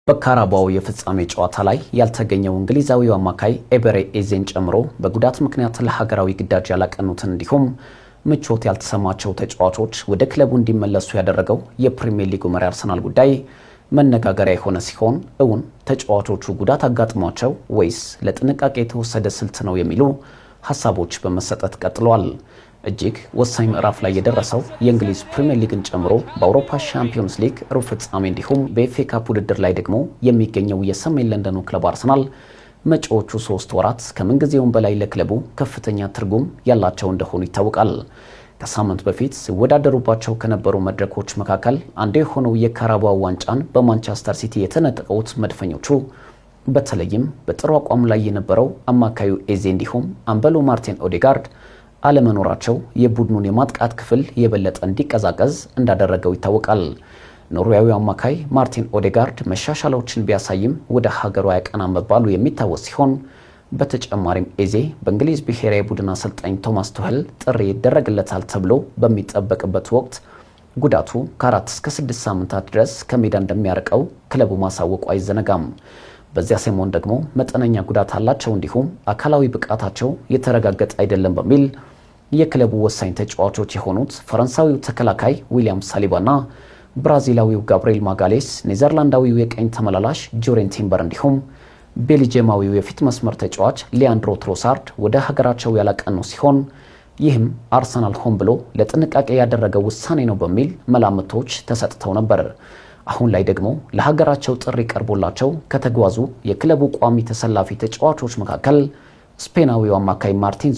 በካራባው የፍጻሜ ጨዋታ ላይ ያልተገኘው እንግሊዛዊው አማካይ ኤበሬ ኤዜን ጨምሮ በጉዳት ምክንያት ለሀገራዊ ግዳጅ ያላቀኑትን እንዲሁም ምቾት ያልተሰማቸው ተጫዋቾች ወደ ክለቡ እንዲመለሱ ያደረገው የፕሪሚየር ሊጉ መሪ አርሰናል ጉዳይ መነጋገሪያ የሆነ ሲሆን እውን ተጫዋቾቹ ጉዳት አጋጥሟቸው ወይስ ለጥንቃቄ የተወሰደ ስልት ነው የሚሉ ሐሳቦች በመሰጠት ቀጥለዋል። እጅግ ወሳኝ ምዕራፍ ላይ የደረሰው የእንግሊዝ ፕሪሚየር ሊግን ጨምሮ በአውሮፓ ሻምፒዮንስ ሊግ ሩብ ፍጻሜ እንዲሁም በኤፍኤ ካፕ ውድድር ላይ ደግሞ የሚገኘው የሰሜን ለንደኑ ክለብ አርሰናል መጪዎቹ 3 ወራት ከምንጊዜውም በላይ ለክለቡ ከፍተኛ ትርጉም ያላቸው እንደሆኑ ይታወቃል። ከሳምንት በፊት ሲወዳደሩባቸው ከነበሩ መድረኮች መካከል አንዱ የሆነው የካራባው ዋንጫን በማንቸስተር ሲቲ የተነጠቁት መድፈኞቹ በተለይም በጥሩ አቋም ላይ የነበረው አማካዩ ኤዜ እንዲሁም አምበሉ ማርቲን ኦዴጋርድ አለመኖራቸው የቡድኑን የማጥቃት ክፍል የበለጠ እንዲቀዛቀዝ እንዳደረገው ይታወቃል። ኖርዌያዊው አማካይ ማርቲን ኦዴጋርድ መሻሻሎችን ቢያሳይም ወደ ሀገሩ አያቀናም መባሉ የሚታወስ ሲሆን በተጨማሪም ኤዜ በእንግሊዝ ብሔራዊ ቡድን አሰልጣኝ ቶማስ ቱኸል ጥሪ ይደረግለታል ተብሎ በሚጠበቅበት ወቅት ጉዳቱ ከ4 እስከ 6 ሳምንታት ድረስ ከሜዳ እንደሚያርቀው ክለቡ ማሳወቁ አይዘነጋም። በዚያ ሰሞን ደግሞ መጠነኛ ጉዳት አላቸው እንዲሁም አካላዊ ብቃታቸው የተረጋገጠ አይደለም በሚል የክለቡ ወሳኝ ተጫዋቾች የሆኑት ፈረንሳዊው ተከላካይ ዊሊያም ሳሊባና ብራዚላዊው ጋብሪኤል ማጋሌስ፣ ኔዘርላንዳዊው የቀኝ ተመላላሽ ጆሬን ቲምበር እንዲሁም ቤልጂየማዊው የፊት መስመር ተጫዋች ሊያንድሮ ትሮሳርድ ወደ ሀገራቸው ያላቀኑ ሲሆን ይህም አርሰናል ሆን ብሎ ለጥንቃቄ ያደረገው ውሳኔ ነው በሚል መላምቶች ተሰጥተው ነበር። አሁን ላይ ደግሞ ለሀገራቸው ጥሪ ቀርቦላቸው ከተጓዙ የክለቡ ቋሚ ተሰላፊ ተጫዋቾች መካከል ስፔናዊው አማካይ ማርቲን